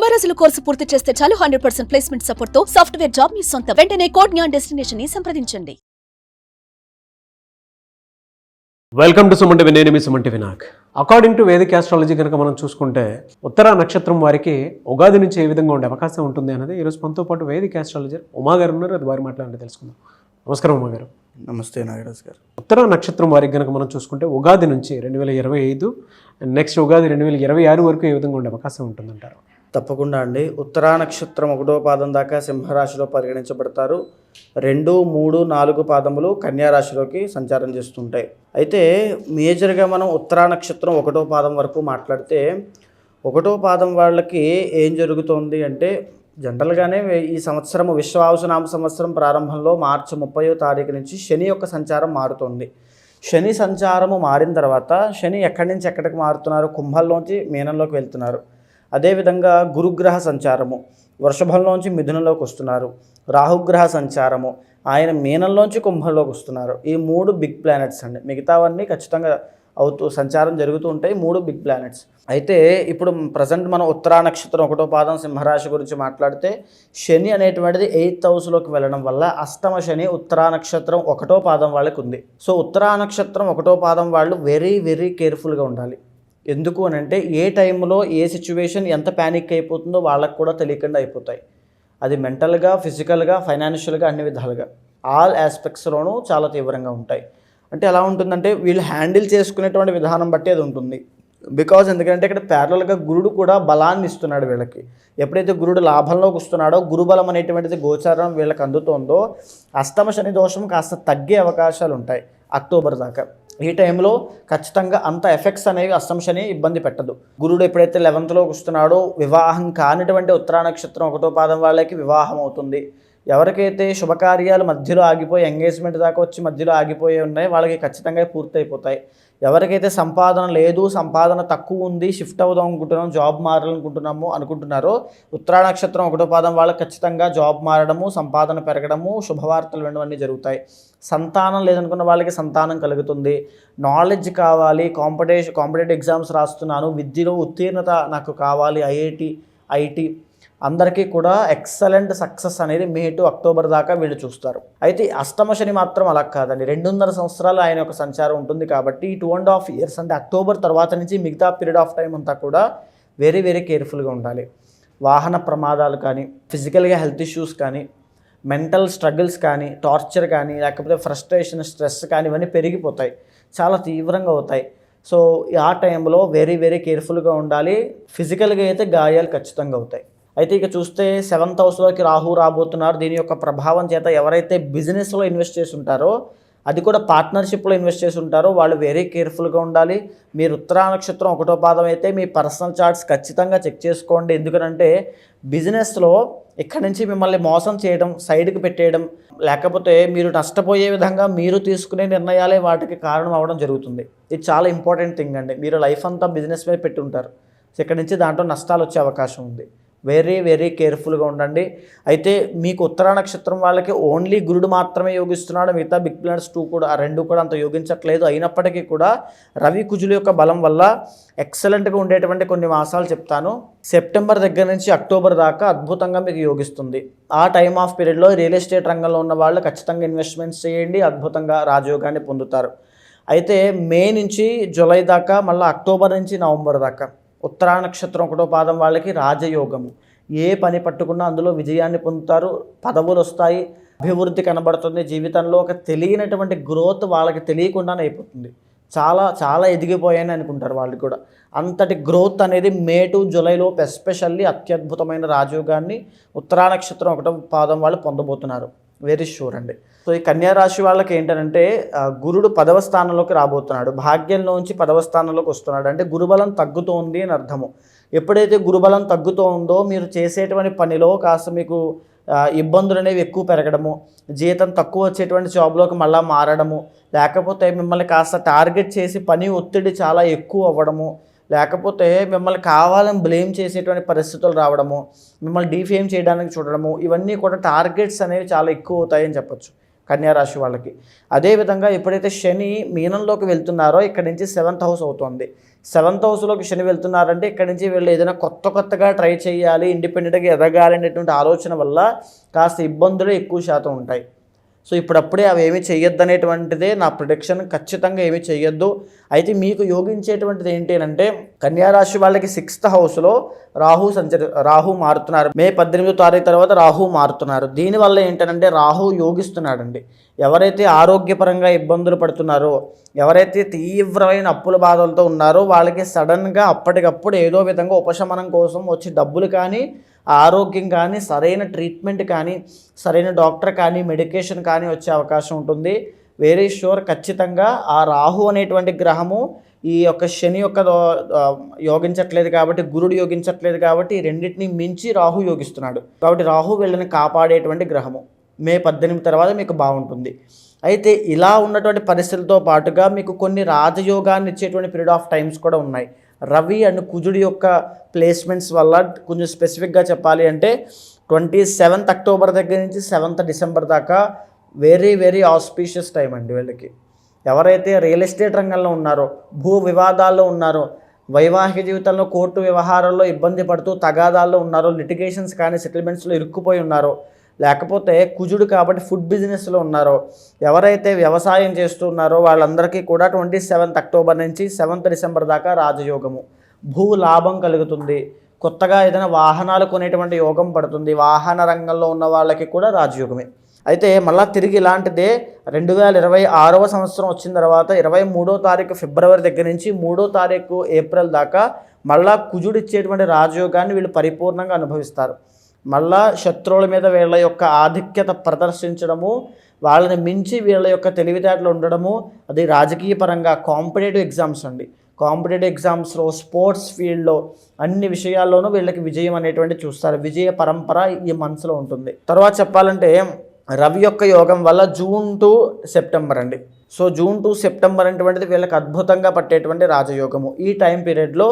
కుంభరాశుల course పూర్తి చేస్తే చాలు 100% ప్లేస్మెంట్ సపోర్ట్ తో సాఫ్ట్వేర్ జాబ్ మీ సొంతం. వెంటనే కోడ్ జ్ఞాన్ డెస్టినేషన్ ని సంప్రదించండి. Welcome to Suman TV. నేను మీ Suman TV Nag. According to Vedic astrology కనుక మనం చూసుకుంటే ఉత్తర నక్షత్రం వారికి ఉగాది నుంచి ఏ విధంగా ఉండే అవకాశం ఉంటుంది అనేది ఈరోజు మనతో పాటు వేదిక్ ఆస్ట్రాలజర్ ఉమా గారు ఉన్నారు. అది వారి మాట్లాడి తెలుసుకుందాం. నమస్కారం ఉమా గారు. నమస్తే నాగరాజ్ గారు. ఉత్తర నక్షత్రం వారికి కనుక మనం చూసుకుంటే ఉగాది నుంచి 2025 నెక్స్ట్ ఉగాది 2026 వరకు ఏ విధంగా ఉండే అవకాశం ఉంటుందంటారు? తప్పకుండా అండి. ఉత్తరా నక్షత్రం 1వ పాదం దాకా సింహరాశిలో పరిగణించబడతారు. 2, 3, 4 పాదములు కన్యారాశిలోకి సంచారం చేస్తుంటాయి. అయితే మేజర్గా మనం ఉత్తరా నక్షత్రం 1వ పాదం వరకు మాట్లాడితే 1వ పాదం వాళ్ళకి ఏం జరుగుతోంది అంటే జనరల్గానే ఈ సంవత్సరం విశ్వావసునామ సంవత్సరం ప్రారంభంలో మార్చి 30వ తారీఖు నుంచి శని యొక్క సంచారం మారుతుంది. శని సంచారము మారిన తర్వాత శని ఎక్కడి నుంచి ఎక్కడికి మారుతున్నారు? కుంభంలోంచి మీనంలోకి వెళ్తున్నారు. అదేవిధంగా గురుగ్రహ సంచారము వృషభంలోంచి మిథునంలోకి వస్తున్నారు. రాహుగ్రహ సంచారము ఆయన మీనంలోంచి కుంభంలోకి వస్తున్నారు. ఈ 3 బిగ్ ప్లానెట్స్ అండి. మిగతావన్నీ ఖచ్చితంగా సంచారం జరుగుతూ ఉంటాయి. 3 బిగ్ ప్లానెట్స్. అయితే ఇప్పుడు ప్రజెంట్ మనం ఉత్తరా నక్షత్రం 1వ పాదం సింహరాశి గురించి మాట్లాడితే శని అనేటువంటిది 8th హౌస్లోకి వెళ్ళడం వల్ల అష్టమ శని ఉత్తరా నక్షత్రం 1వ పాదం వాళ్ళకి ఉంది. సో ఉత్తరా నక్షత్రం 1వ పాదం వాళ్ళు వెరీ వెరీ కేర్ఫుల్గా ఉండాలి. ఎందుకు అని అంటే ఏ టైంలో ఏ సిచ్యువేషన్ ఎంత ప్యానిక్ అయిపోతుందో వాళ్ళకు కూడా తెలియకుండా అయిపోతాయి. అది మెంటల్గా, ఫిజికల్గా, ఫైనాన్షియల్గా అన్ని విధాలుగా ఆల్ ఆస్పెక్ట్స్లోనూ చాలా తీవ్రంగా ఉంటాయి. అంటే ఎలా ఉంటుందంటే వీళ్ళు హ్యాండిల్ చేసుకునేటువంటి విధానం బట్టి అది ఉంటుంది. బికాజ్ ఎందుకంటే ఇక్కడ ప్యారలల్గా గురుడు కూడా బలాన్ని ఇస్తున్నాడు వీళ్ళకి. ఎప్పుడైతే గురుడు లాభంలోకి వస్తున్నాడో గురుబలం అనేటువంటిది గోచారం వీళ్ళకి అందుతోందో అష్టమ శని దోషం కాస్త తగ్గే అవకాశాలు ఉంటాయి అక్టోబర్ దాకా. ఈ టైంలో ఖచ్చితంగా అంత ఎఫెక్ట్స్ అనేవి అష్టమ శని ఇబ్బంది పెట్టదు. గురుడు ఎప్పుడైతే 11th వస్తున్నాడో వివాహం కానిటువంటి ఉత్తరా నక్షత్రం 1వ పాదం వాళ్ళకి వివాహం అవుతుంది. ఎవరికైతే శుభకార్యాలు మధ్యలో ఆగిపోయి ఎంగేజ్మెంట్ దాకా వచ్చి మధ్యలో ఆగిపోయి ఉన్నాయో వాళ్ళకి ఖచ్చితంగా పూర్తయిపోతాయి. ఎవరికైతే సంపాదన లేదు, సంపాదన తక్కువ ఉంది, షిఫ్ట్ అవుదాం అనుకుంటున్నాం, జాబ్ అనుకుంటున్నారో ఉత్తరా నక్షత్రం 1వ పాదం వాళ్ళకి ఖచ్చితంగా జాబ్ మారడము, సంపాదన పెరగడము, శుభవార్తలు వినడం జరుగుతాయి. సంతానం లేదనుకున్న వాళ్ళకి సంతానం కలుగుతుంది. నాలెడ్జ్ కావాలి, కాంపిటేటివ్ ఎగ్జామ్స్ రాస్తున్నాను, విద్యలో ఉత్తీర్ణత నాకు కావాలి, ఐఐటి అందరికీ కూడా ఎక్సలెంట్ సక్సెస్ అనేది మే టు అక్టోబర్ దాకా వీళ్ళు చూస్తారు. అయితే అష్టమ శని మాత్రం అలా కాదండి. 2.5 సంవత్సరాలు ఆయన యొక్క సంచారం ఉంటుంది కాబట్టి 2.5 years అంటే అక్టోబర్ తర్వాత నుంచి మిగతా పీరియడ్ ఆఫ్ టైం అంతా కూడా వెరీ వెరీ కేర్ఫుల్గా ఉండాలి. వాహన ప్రమాదాలు కానీ, ఫిజికల్గా హెల్త్ ఇష్యూస్ కానీ, మెంటల్ స్ట్రగుల్స్ కానీ, టార్చర్ కానీ, లేకపోతే ఫ్రస్ట్రేషన్, స్ట్రెస్ కానీ ఇవన్నీ పెరిగిపోతాయి, చాలా తీవ్రంగా అవుతాయి. సో ఆ టైంలో వెరీ వెరీ కేర్ఫుల్గా ఉండాలి. ఫిజికల్గా అయితే గాయాలు ఖచ్చితంగా అవుతాయి. అయితే ఇక చూస్తే 7th హౌస్లోకి రాహు రాబోతున్నారు. దీని యొక్క ప్రభావం చేత ఎవరైతే బిజినెస్లో ఇన్వెస్ట్ చేసి ఉంటారో, అది కూడా పార్ట్నర్షిప్లో ఇన్వెస్ట్ చేసి ఉంటారో వాళ్ళు వెరీ కేర్ఫుల్గా ఉండాలి. మీరు ఉత్తరా నక్షత్రం 1వ పాదం అయితే మీ పర్సనల్ చార్ట్స్ ఖచ్చితంగా చెక్ చేసుకోండి. ఎందుకంటే బిజినెస్లో ఇక్కడి నుంచి మిమ్మల్ని మోసం చేయడం, సైడ్కి పెట్టేయడం, లేకపోతే మీరు నష్టపోయే విధంగా మీరు తీసుకునే నిర్ణయాలే వాటికి కారణం అవ్వడం జరుగుతుంది. ఇది చాలా ఇంపార్టెంట్ థింగ్ అండి. మీరు లైఫ్ అంతా బిజినెస్ మీద పెట్టి ఉంటారు. సో ఇక్కడి నుంచి దాంట్లో నష్టాలు వచ్చే అవకాశం ఉంది. వెరీ వెరీ కేర్ఫుల్గా ఉండండి. అయితే మీకు ఉత్తరా నక్షత్రం వాళ్ళకి ఓన్లీ గురుడు మాత్రమే యోగిస్తున్నాడు. మిగతా బిగ్ ప్లానెట్స్ 2 కూడా, ఆ 2 కూడా అంత యోగించట్లేదు. అయినప్పటికీ కూడా రవి కుజుల యొక్క బలం వల్ల ఎక్సలెంట్గా ఉండేటువంటి కొన్ని మాసాలు చెప్తాను. సెప్టెంబర్ దగ్గర నుంచి అక్టోబర్ దాకా అద్భుతంగా మీకు యోగిస్తుంది. ఆ టైమ్ ఆఫ్ పీరియడ్లో రియల్ ఎస్టేట్ రంగంలో ఉన్న వాళ్ళు ఖచ్చితంగా ఇన్వెస్ట్మెంట్స్ చేయండి, అద్భుతంగా రాజయోగాన్ని పొందుతారు. అయితే మే నుంచి జూలై దాకా, మళ్ళీ అక్టోబర్ నుంచి నవంబర్ దాకా ఉత్తరా నక్షత్రం 1వ పాదం వాళ్ళకి రాజయోగము. ఏ పని పట్టుకున్నా అందులో విజయాన్ని పొందుతారు, పదవులు వస్తాయి, అభివృద్ధి కనబడుతుంది. జీవితంలో ఒక తెలియనటువంటి గ్రోత్ వాళ్ళకి తెలియకుండానే అయిపోతుంది. చాలా చాలా ఎదిగిపోయాయని అనుకుంటారు వాళ్ళు కూడా. అంతటి గ్రోత్ అనేది మే టు జూలైలోపు ఎస్పెషల్లీ అత్యద్భుతమైన రాజయోగాన్ని ఉత్తరా నక్షత్రం 1వ పాదం వాళ్ళు పొందబోతున్నారు. వెరీ షూర్ అండి. సో ఈ కన్యారాశి వాళ్ళకి ఏంటంటే గురుడు 10వ స్థానంలోకి రాబోతున్నాడు. భాగ్యంలోంచి 10వ స్థానంలోకి వస్తున్నాడు. అంటే గురుబలం తగ్గుతోంది అని అర్థము. ఎప్పుడైతే గురుబలం తగ్గుతూ ఉందో మీరు చేసేటువంటి పనిలో కాస్త మీకు ఇబ్బందులు అనేవి ఎక్కువ పెరగడము, జీతం తక్కువ వచ్చేటువంటి జాబ్లోకి మళ్ళీ మారడము, లేకపోతే మిమ్మల్ని కాస్త టార్గెట్ చేసి పని ఒత్తిడి చాలా ఎక్కువ అవ్వడము, లేకపోతే మిమ్మల్ని కావాలని బ్లేమ్ చేసేటువంటి పరిస్థితులు రావడము, మిమ్మల్ని డిఫేమ్ చేయడానికి చూడడము, ఇవన్నీ కూడా టార్గెట్స్ అనేవి చాలా ఎక్కువ అవుతాయని చెప్పొచ్చు. కన్యా రాశి వాళ్ళకి. అదేవిధంగా ఎప్పుడైతే శని మీనంలోకి వెళ్తున్నారో ఇక్కడ నుంచి 7th హౌస్ అవుతుంది. 7th హౌస్లోకి శని వెళ్తున్నారంటే ఇక్కడ నుంచి వీళ్ళు ఏదైనా కొత్తగా ట్రై చేయాలి, ఇండిపెండెంట్గా ఎదగాలి అనేటువంటి ఆలోచన వల్ల కాస్త ఇబ్బందులు ఎక్కువ శాతం ఉంటాయి. సో ఇప్పుడప్పుడే అవి ఏమీ చెయ్యొద్దు అనేటువంటిదే నా ప్రిడిక్షన్. ఖచ్చితంగా ఏమీ చెయ్యొద్దు. అయితే మీకు యోగించేటువంటిది ఏంటి అంటే కన్యారాశి వాళ్ళకి 6th హౌస్లో రాహు మారుతున్నారు. మే 18వ తారీఖు తర్వాత రాహు మారుతున్నారు. దీనివల్ల ఏంటంటే రాహు యోగిస్తున్నాడండి. ఎవరైతే ఆరోగ్యపరంగా ఇబ్బందులు పడుతున్నారో, ఎవరైతే తీవ్రమైన అప్పుల బాధలతో ఉన్నారో వాళ్ళకి సడన్గా అప్పటికప్పుడు ఏదో విధంగా ఉపశమనం కోసం వచ్చి డబ్బులు కానీ, ఆరోగ్యం కానీ, సరైన ట్రీట్మెంట్ కానీ, సరైన డాక్టర్ కానీ, మెడికేషన్ కానీ వచ్చే అవకాశం ఉంటుంది. Very sure. ఖచ్చితంగా ఆ రాహు అనేటువంటి గ్రహము ఈ యొక్క శని యొక్క యోగించట్లేదు కాబట్టి, గురుడు యోగించట్లేదు కాబట్టి ఈ రెండింటిని మించి రాహు యోగిస్తున్నాడు. కాబట్టి రాహు వీళ్ళని కాపాడేటువంటి గ్రహము. మే 18 తర్వాత మీకు బాగుంటుంది. అయితే ఇలా ఉన్నటువంటి పరిస్థితులతో పాటుగా మీకు కొన్ని రాజయోగాన్ని ఇచ్చేటువంటి పీరియడ్ ఆఫ్ టైమ్స్ కూడా ఉన్నాయి. రవి అండ్ కుజుడి యొక్క ప్లేస్మెంట్స్ వల్ల కొంచెం స్పెసిఫిక్గా చెప్పాలి అంటే 27th అక్టోబర్ దగ్గర నుంచి 7th డిసెంబర్ దాకా వెరీ వెరీ ఆస్పీషియస్ టైం అండి వీళ్ళకి. ఎవరైతే రియల్ ఎస్టేట్ రంగంలో ఉన్నారో, భూ వివాదాల్లో ఉన్నారో, వైవాహిక జీవితంలో కోర్టు వ్యవహారాల్లో ఇబ్బంది పడుతూ తగాదాల్లో ఉన్నారో, లిటిగేషన్స్ కానీ సెటిల్మెంట్స్లో ఇరుక్కుపోయి ఉన్నారో, లేకపోతే కుజుడు కాబట్టి ఫుడ్ బిజినెస్లో ఉన్నారో, ఎవరైతే వ్యవసాయం చేస్తున్నారో వాళ్ళందరికీ కూడా 27th అక్టోబర్ నుంచి 7th డిసెంబర్ దాకా రాజయోగము. భూ లాభం కలుగుతుంది. కొత్తగా ఏదైనా వాహనాలు కొనేటువంటి యోగం పడుతుంది. వాహన రంగంలో ఉన్న వాళ్ళకి కూడా రాజయోగమే. అయితే మళ్ళీ తిరిగి ఇలాంటిదే 2026వ సంవత్సరం వచ్చిన తర్వాత 23వ తారీఖు ఫిబ్రవరి దగ్గర నుంచి 3వ తారీఖు ఏప్రిల్ దాకా మళ్ళా కుజుడు ఇచ్చేటువంటి రాజయోగాన్ని వీళ్ళు పరిపూర్ణంగా అనుభవిస్తారు. మళ్ళా శత్రువుల మీద వీళ్ళ యొక్క ఆధిక్యత ప్రదర్శించడము, వాళ్ళని మించి వీళ్ళ యొక్క తెలివితేటలు ఉండడము, అది రాజకీయ పరంగా కాంపిటేటివ్ ఎగ్జామ్స్ అండి. కాంపిటేటివ్ ఎగ్జామ్స్లో, స్పోర్ట్స్ ఫీల్డ్లో, అన్ని విషయాల్లోనూ వీళ్ళకి విజయం అనేటువంటి చూస్తారు. విజయ పరంపర ఈ మనసులో ఉంటుంది. తర్వాత చెప్పాలంటే రవి యొక్క యోగం వల్ల June to September అండి. సో June to September అనేటువంటిది వీళ్ళకి అద్భుతంగా పట్టేటువంటి రాజయోగము. ఈ టైం పీరియడ్లో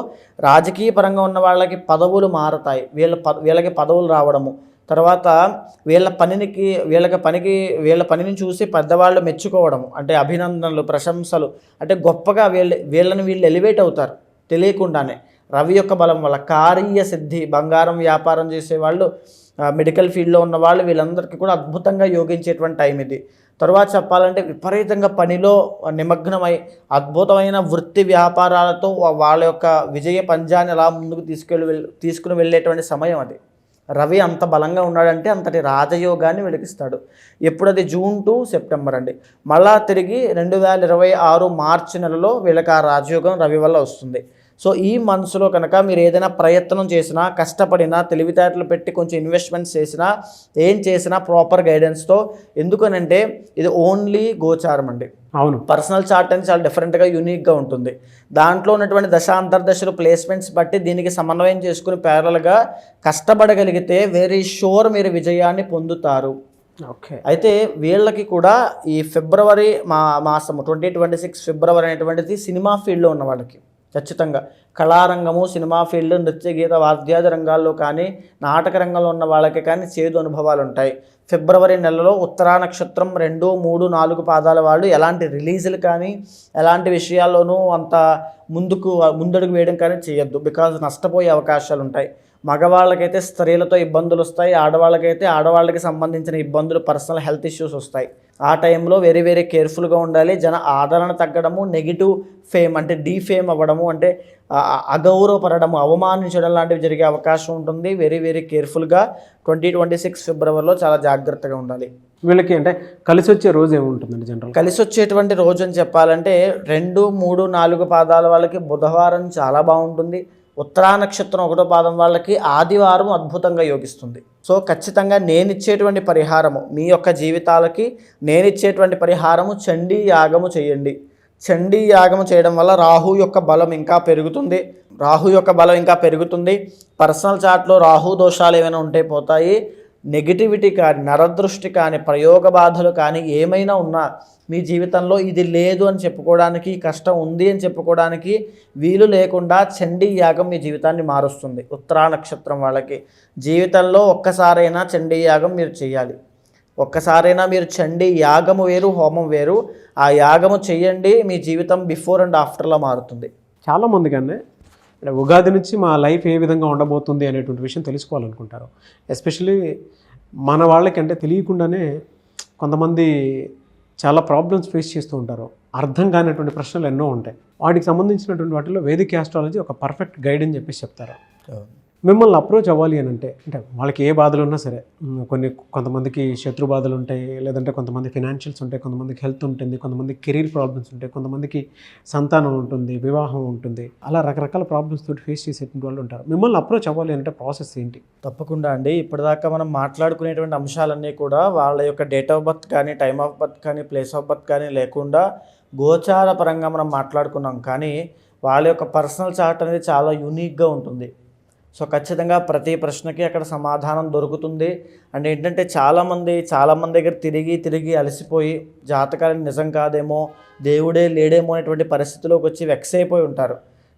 రాజకీయ పరంగా ఉన్న వాళ్ళకి పదవులు మారతాయి. వీళ్ళకి పదవులు రావడము, తర్వాత వీళ్ళ పనిని చూసి పెద్దవాళ్ళు మెచ్చుకోవడము, అంటే అభినందనలు, ప్రశంసలు, అంటే గొప్పగా వీళ్ళు ఎలివేట్ అవుతారు తెలియకుండానే. రవి యొక్క బలం వల్ల కార్య సిద్ధి, బంగారం వ్యాపారం చేసేవాళ్ళు, మెడికల్ ఫీల్డ్లో ఉన్న వాళ్ళు, వీళ్ళందరికీ కూడా అద్భుతంగా యోగించేటువంటి టైం ఇది. తర్వాత చెప్పాలంటే విపరీతంగా పనిలో నిమగ్నమై అద్భుతమైన వృత్తి వ్యాపారాలతో వాళ్ళ యొక్క విజయ పంజాన్ని అలా ముందుకు తీసుకుని వెళ్ళేటువంటి సమయం అది. రవి అంత బలంగా ఉన్నాడంటే అంతటి రాజయోగాన్ని వెలికిస్తాడు. ఎప్పుడు అది June to September అండి. మళ్ళా తిరిగి 2026 మార్చి నెలలో వీళ్ళకి ఆ రాజయోగం రవి వల్ల వస్తుంది. సో ఈ మంత్స్లో కనుక మీరు ఏదైనా ప్రయత్నం చేసినా, కష్టపడినా, తెలివితేటలు పెట్టి కొంచెం ఇన్వెస్ట్మెంట్స్ చేసినా, ఏం చేసినా ప్రాపర్ గైడెన్స్తో, ఎందుకనంటే ఇది ఓన్లీ గోచారం అండి. అవును, పర్సనల్ చార్ట్ అనేది చాలా డిఫరెంట్గా యూనిక్గా ఉంటుంది. దాంట్లో ఉన్నటువంటి దశాంతర్దశలు ప్లేస్మెంట్స్ బట్టి దీనికి సమన్వయం చేసుకుని ప్యారల్గా కష్టపడగలిగితే వెరీ షూర్ మీరు విజయాన్ని పొందుతారు. ఓకే. అయితే వీళ్ళకి కూడా ఈ ఫిబ్రవరి మాసము 2026 ఫిబ్రవరి అనేటువంటిది సినిమా ఫీల్డ్లో ఉన్న వాళ్ళకి ఖచ్చితంగా కళారంగము, సినిమా ఫీల్డ్, నృత్య గీత వాద్యాది రంగాల్లో కానీ, నాటక రంగంలో ఉన్న వాళ్ళకి కానీ చేదు అనుభవాలు ఉంటాయి. ఫిబ్రవరి నెలలో ఉత్తరా నక్షత్రం 2, 3, 4 పాదాల వాళ్ళు ఎలాంటి రిలీజులు కానీ, ఎలాంటి విషయాల్లోనూ అంత ముందడుగు వేయడం కానీ చేయొద్దు. బికాజ్ నష్టపోయే అవకాశాలు ఉంటాయి. మగవాళ్ళకైతే స్త్రీలతో ఇబ్బందులు వస్తాయి, ఆడవాళ్ళకి సంబంధించిన ఇబ్బందులు, పర్సనల్ హెల్త్ ఇష్యూస్ వస్తాయి. ఆ టైంలో వెరీ వెరీ కేర్ఫుల్గా ఉండాలి. ఆదరణ తగ్గడము, నెగిటివ్ ఫేమ్ అంటే డీఫేమ్ అవ్వడము, అంటే అగౌరవపడము, అవమానించడం లాంటివి జరిగే అవకాశం ఉంటుంది. వెరీ వెరీ కేర్ఫుల్గా 2026 ఫిబ్రవరిలో చాలా జాగ్రత్తగా ఉండాలి. వీళ్ళకి అంటే కలిసి వచ్చే రోజు ఏముంటుందండి జనరల్? కలిసి వచ్చేటువంటి రోజు అని చెప్పాలంటే 2, 3, 4 పాదాల వాళ్ళకి బుధవారం చాలా బాగుంటుంది. ఉత్తరా నక్షత్రం 1వ పాదం వాళ్ళకి ఆదివారం అద్భుతంగా యోగిస్తుంది. సో ఖచ్చితంగా నేనిచ్చేటువంటి పరిహారము, మీ యొక్క జీవితాలకి నేనిచ్చేటువంటి పరిహారము, చండీ యాగము చేయండి. చండీ యాగము చేయడం వల్ల రాహు యొక్క బలం ఇంకా పెరుగుతుంది. పర్సనల్ చార్ట్లో రాహు దోషాలు ఏమైనా ఉంటే పోతాయి. నెగిటివిటీ కానీ, నరదృష్టి కానీ, ప్రయోగ బాధలు కానీ ఏమైనా ఉన్నా మీ జీవితంలో ఇది లేదు అని చెప్పుకోవడానికి, కష్టం ఉంది అని చెప్పుకోవడానికి వీలు లేకుండా చండీ యాగం మీ జీవితాన్ని మారుస్తుంది. ఉత్తరా నక్షత్రం వాళ్ళకి జీవితంలో ఒక్కసారైనా చండీ యాగం మీరు చేయాలి. ఒక్కసారైనా మీరు చండీ యాగము వేరు, హోమం వేరు. ఆ యాగము చెయ్యండి, మీ జీవితం బిఫోర్ అండ్ ఆఫ్టర్లా మారుతుంది. చాలామంది కానీ ఉగాది నుంచి మా లైఫ్ ఏ విధంగా ఉండబోతుంది అనేటువంటి విషయం తెలుసుకోవాలనుకుంటారు. ఎస్పెషలీ మన వాళ్ళకి అంటే తెలియకుండానే కొంతమంది చాలా ప్రాబ్లమ్స్ ఫేస్ చేస్తూ ఉంటారు. అర్థం కానటువంటి ప్రశ్నలు ఎన్నో ఉంటాయి. వాటికి సంబంధించినటువంటి వాటిలో వేదిక్ యాస్ట్రాలజీ ఒక పర్ఫెక్ట్ గైడ్ అని చెప్పేసి చెప్తారు. మిమ్మల్ని అప్రోచ్ అవ్వాలి అని అంటే వాళ్ళకి ఏ బాధలు ఉన్నా సరే, కొంతమందికి శత్రు బాధలు ఉంటాయి, లేదంటే కొంతమంది ఫినాన్షియల్స్ ఉంటాయి, కొంతమందికి హెల్త్ ఉంటుంది, కొంతమందికి కెరీర్ ప్రాబ్లమ్స్ ఉంటాయి, కొంతమందికి సంతానం ఉంటుంది, వివాహం ఉంటుంది, అలా రకరకాల ప్రాబ్లమ్స్ తోటి ఫేస్ చేసేటువంటి వాళ్ళు ఉంటారు. మిమ్మల్ని అప్రోచ్ అవ్వాలి అంటే ప్రాసెస్ ఏంటి? తప్పకుండా అండి. ఇప్పటిదాకా మనం మాట్లాడుకునేటువంటి అంశాలన్నీ కూడా వాళ్ళ యొక్క డేట్ ఆఫ్ బర్త్ కానీ, టైమ్ ఆఫ్ బర్త్ కానీ, ప్లేస్ ఆఫ్ బర్త్ కానీ లేకుండా గోచార పరంగా మనం మాట్లాడుకున్నాం. కానీ వాళ్ళ యొక్క పర్సనల్ చార్ట్ అనేది చాలా యూనిక్గా ఉంటుంది. సో ఖచ్చితంగా ప్రతి ప్రశ్నకి అక్కడ సమాధానం దొరుకుతుంది. అండ్ ఏంటంటే చాలామంది దగ్గర తిరిగి అలసిపోయి జాతకాలు నిజం కాదేమో, దేవుడే లేడేమో అనేటువంటి పరిస్థితిలోకి వచ్చి వెక్స్ అయిపోయి ఉంటారు.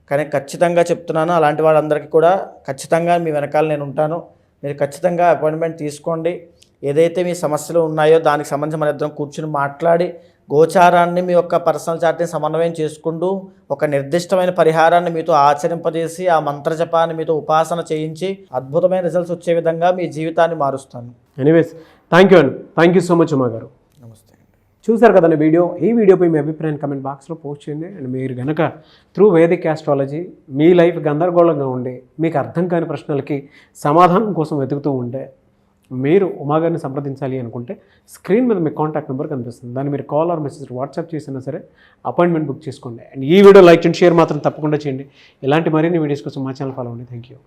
కానీ ఖచ్చితంగా చెప్తున్నాను, అలాంటి వాళ్ళందరికీ కూడా ఖచ్చితంగా మీ వెనకాల నేను ఉంటాను. మీరు ఖచ్చితంగా అపాయింట్మెంట్ తీసుకోండి. ఏదైతే మీ సమస్యలు ఉన్నాయో దానికి సంబంధించి మన ఇద్దరం కూర్చుని మాట్లాడి గోచారాన్ని, మీ యొక్క పర్సనల్ చార్ట్ని సమన్వయం చేసుకుంటూ ఒక నిర్దిష్టమైన పరిహారాన్ని మీతో ఆచరింపజేసి ఆ మంత్రజపాన్ని మీతో ఉపాసన చేయించి అద్భుతమైన రిజల్ట్స్ వచ్చే విధంగా మీ జీవితాన్ని మారుస్తాను. Anyways, thank you so much Uma గారు. నమస్తే. చూసారు కదండి ఈ వీడియోపై మీ అభిప్రాయాన్ని కమెంట్ బాక్స్లో పోస్ట్ చేయండి. అండ్ మీరు కనుక త్రూ వేదిక్ యాస్ట్రాలజీ మీ లైఫ్ గందరగోళంగా ఉండి మీకు అర్థం కాని ప్రశ్నలకి సమాధానం కోసం వెతుకుతూ ఉంటే మీరు ఉమా గారిని సంప్రదించాలి అనుకుంటే స్క్రీన్ మీద మీ కాంటాక్ట్ నెంబర్ కనిపిస్తుంది. దాన్ని మీరు కాల్ ఆర్ మెసేజ్ వాట్సాప్ చేసినా సరే అపాయింట్మెంట్ బుక్ చేసుకోండి. అండ్ ఈ వీడియో లైక్ అండ్ షేర్ మాత్రం తప్పకుండా చేయండి. ఇలాంటి మరిన్ని వీడియోస్ కోసం మా ఛానల్ ఫాలో అవ్వండి. Thank you.